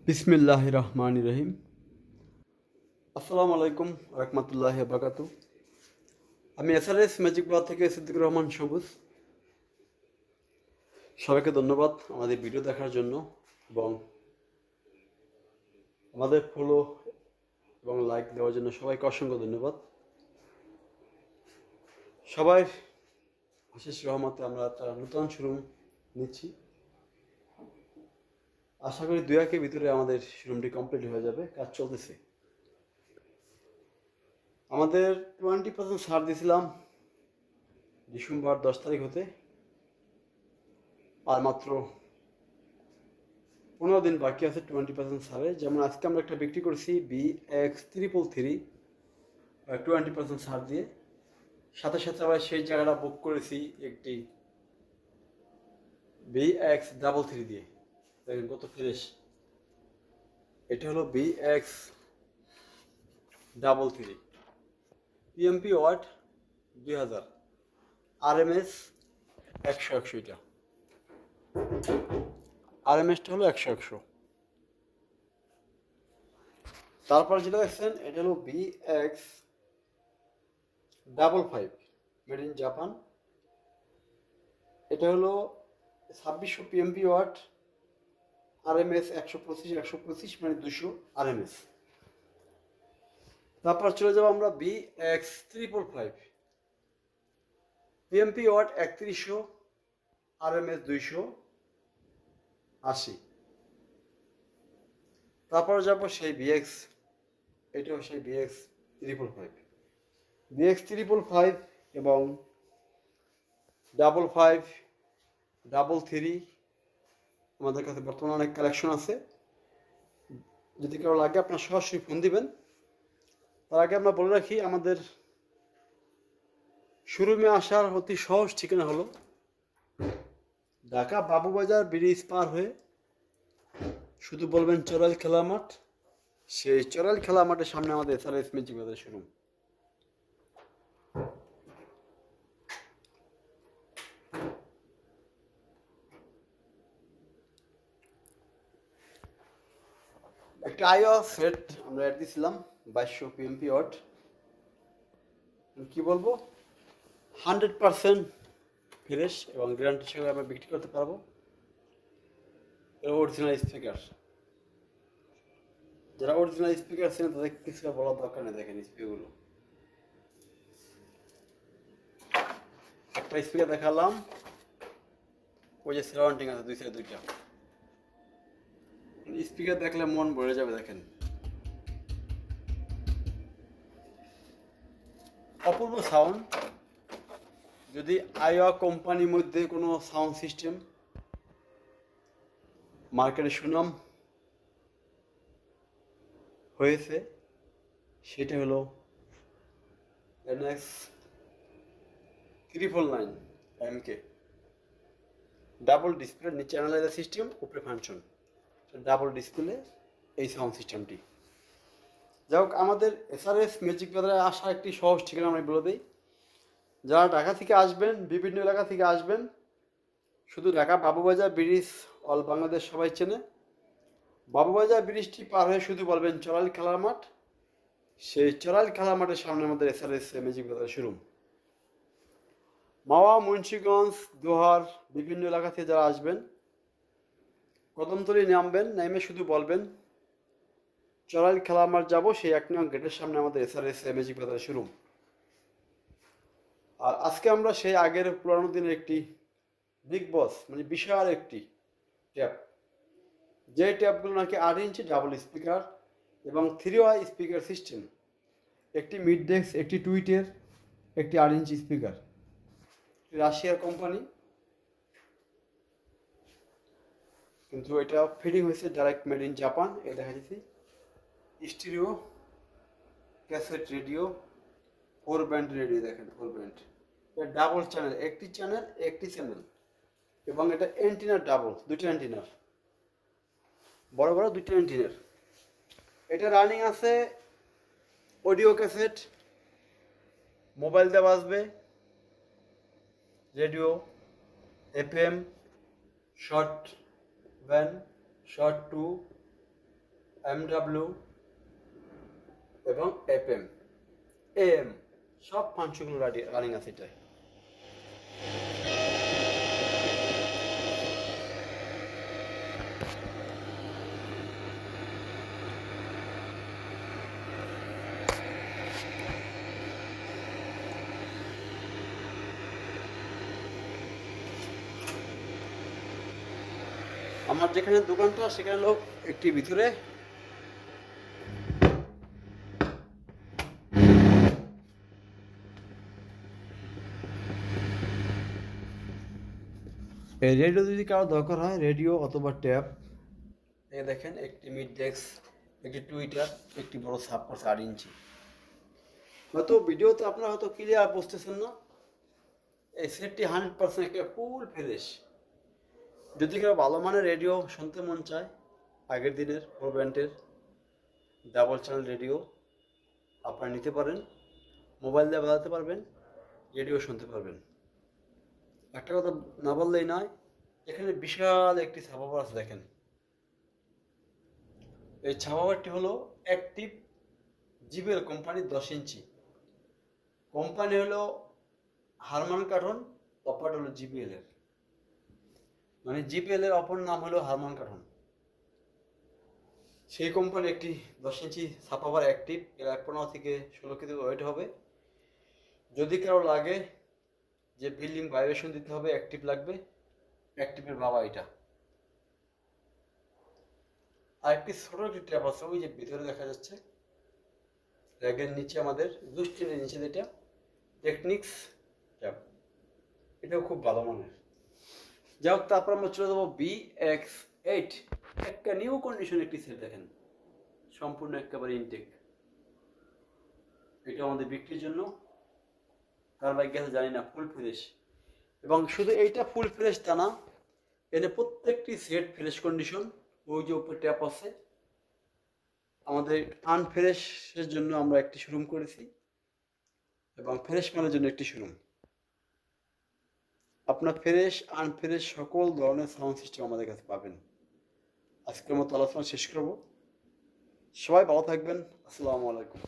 বিসমিল্লাহির রহমানির রহিম। আসসালামু আলাইকুম রহমতুল্লাহি বারাকাতু। আমি এসআরএস ম্যাজিক ব্লগ থেকে সিদ্দিকুর রহমান সবুজ। সবাইকে ধন্যবাদ আমাদের ভিডিও দেখার জন্য এবং আমাদের ফলো এবং লাইক দেওয়ার জন্য সবাইকে অসংখ্য ধন্যবাদ। সবাই অশেষ রহমতে আমরা একটা নতুন শোরুম নিচ্ছি। আশা করি 2-1 ভিতরে আমাদের শোরুমটি কমপ্লিট হয়ে যাবে, কাজ চলতেছে। আমাদের 20% ছাড় দিয়েছিলাম ডিসেম্বর 10 তারিখ হতে, আর মাত্র 15 দিন বাকি আছে 20% ছাড়ে। যেমন আজকে আমরা একটা বিক্রি করছি BX333 20% ছাড় দিয়ে, সাথে সাথে আবার সেই জায়গাটা বুক করেছি একটি BX33 দিয়ে। দেখেন কত ফ্রেশ। এটা হলো BX33 PMP ওয়াট 2000, RMS 100 এটা, RMSটা হলো 100। তারপর যেটা দেখছেন এটা হলো BX55 মেড ইন জাপান। এটা হলো 2600 PMP ওয়াট, RMS 125 মানে 200 RMS। তারপর চলে যাবো আমরা BX345 PMP ওয়াট 3100, RMS 280। তারপর যাবো সেই এটাও সেই BX355 এবং 5533 আমাদের কাছে বর্তমানে অনেক কালেকশন আছে। যদি কারো লাগে আপনার সরাসরি ফোন দিবেন। তার আগে আমরা বলে রাখি আমাদের শোরুমে আসার অতি সহজ ঠিকানা হলো ঢাকা বাবুবাজার ব্রিজ পার হয়ে শুধু বলবেন চড়াইল খেলা মাঠ। সেই চড়াইল খেলা মাঠের সামনে আমাদের এসআরএস ম্যাজিক ব্রাদার্স শোরুম। একটা আইও সেট আমরা অ্যাড দিয়েছিলাম 2200 PMP ওয়াট। কি বলবো, 100% ফ্রেশ এবং গ্যারান্টি সঙ্গে আমরা বিক্রি করতে পারবো। অরিজিনাল স্পিকার, যারা অরিজিনাল স্পিকার ছিলেন তাদের কিছু বলার দরকার নেই। দেখেন স্পিকারগুলো, একটা স্পিকার দেখালাম, ওই যে সারাউন্ডিং আছে দুই সাইডে দুইটা স্পিকার, দেখলে মন ভরে যাবে। দেখেন অপূর্ব সাউন্ড। যদি আইওয়া কোম্পানির মধ্যে কোনো সাউন্ড সিস্টেম মার্কেটে সুনাম হয়েছে সেটা হলো NX349 MK। ডাবল ডিসপ্লে, নিচে অ্যানালাইজার সিস্টেম, উপরে ফাংশন, ডাবল ডিসপ্লে এই সাউন্ড সিস্টেমটি। যাই হোক, আমাদের এসআরএস ম্যাজিক ব্রাদারে আসার একটি সহজ ঠিকানা আমি বলে দিই। যারা ঢাকা থেকে আসবেন, বিভিন্ন এলাকা থেকে আসবেন, শুধু ঢাকা বাবুবাজার ব্রিজ অল বাংলাদেশ সবাই চেনে। বাবুবাজার ব্রিজটি পার হয়ে শুধু বলবেন চড়াইল খেলার মাঠ। সেই চড়াইল খেলার মাঠের সামনে আমাদের এসআরএস ম্যাজিক ব্রাদার শোরুম। মাওয়া, মুন্সিগঞ্জ, দোহার বিভিন্ন এলাকা থেকে যারা আসবেন, কদমতলী নামবেন, নেমে শুধু বলবেন চড়াইল খেলার মাঠ যাবো, সেই 1 নং গেটের সামনে আমাদের এসআরএস ম্যাজিক ব্রাদার শোরুম। আর আজকে আমরা সেই আগের পুরানো দিনের একটি বিগ বস মানে বিশাল একটি ট্যাপ, যে ট্যাপগুলো নাকি 8 ইঞ্চি ডাবল স্পিকার এবং 3 ওয়ে স্পিকার সিস্টেম, একটি মিড ডেস্ক, একটি টুইটের, একটি 8 ইঞ্চি স্পিকার, রাশিয়ার কোম্পানি, কিন্তু এটা ফিটিং হয়েছে ডাইরেক্ট মেড ইন জাপান। এই দেখা যাচ্ছে stereo cassette radio, 4 band radio. দেখেন 4 ব্যান্ড, ডাবল চ্যানেল, একটি চ্যানেল এবং এটা অ্যান্টিনার ডাবল, দুটো অ্যান্টিনার, বড় বড় দুটো অ্যান্টিনার। এটা রানিং আছে অডিও ক্যাসেট, মোবাইল দিয়ে বাজবে, radio, FM, short 1, short 2, MW এবং FM AM সব ফাংশনগুলো রানিং আছে এটাই। আমার যেখানে দোকানটা সেখানে লোক একটি ভিতরে এই রেডিও যদি কারো দরকার হয়, রেডিও অথবা ট্যাব, এই দেখেন একটি মিড ডেস্ক, একটি টুইটার, একটি বড় সাবকোর্স 8 ইঞ্চি। হয়তো ভিডিওতে আপনারা হয়তো ক্লিয়ার বুঝতেছেন না। এই সেটটি 100% একটা ফুল ফ্রেশ। যদি কেউ ভালো মানের রেডিও শুনতে মন চায়, আগের দিনের 4 ব্যান্ডের ডাবল চ্যানেল রেডিও আপনারা নিতে পারেন। মোবাইল দিয়ে বাজাতে পারবেন, রেডিও শুনতে পারবেন। একটা কথা না বললেই নয়, এখানে বিশাল একটি সাবওয়ার আছে দেখেন। এই সাবওয়ারটি হলো অ্যাক্টিভ জিবিএল কোম্পানির 10 ইঞ্চি। কোম্পানি হলো হারমান কার্টন, অপার হলো জিবিএল এর, মানে জিবিএল এর অপর নাম হলো হারমান কার্টন। সেই কোম্পানি একটি 10 ইঞ্চি সাবওয়ার অ্যাক্টিভ, এর 15 থেকে 16 কেজি ওয়েট হবে। যদি কারো লাগে যে বিল্ডিং ভাইব্রেশন দিতে হবে, অ্যাক্টিভ লাগবে, অ্যাক্টিভের বাবা এটা। আর একটি ছোট একটি ট্যাপ আছে, ওই যে ভিতরে দেখা যাচ্ছে র্যাগের নিচে, আমাদের জুস্টের নিচে, যেটা টেকনিক্স ট্যাপ, এটাও খুব ভালো মানের। যাই হোক, তারপর আমরা চলে যাবো BX8। একটা নিউ কন্ডিশন একটি সেট দেখেন, সম্পূর্ণ একেবারে ইনটেক। এটা আমাদের বিক্রির জন্য, কার বাইক গেছে জানি না, ফুল ফ্রেশ। এবং শুধু এইটা ফুল ফ্রেশ তা না, এনে প্রত্যেকটি সেট ফ্রেশ কন্ডিশন। ওই যে উপরে ট্যাপ আছে, আমাদের আনফ্রেশের জন্য আমরা একটি শোরুম করেছি এবং ফ্রেশ মালের জন্য একটি শোরুম। আপনার ফ্রেশ আনফ্রেশ সকল ধরনের সাউন্ড সিস্টেম আমাদের কাছে পাবেন। আজকের মতো আলোচনা শেষ করব। সবাই ভালো থাকবেন। আসসালামু আলাইকুম।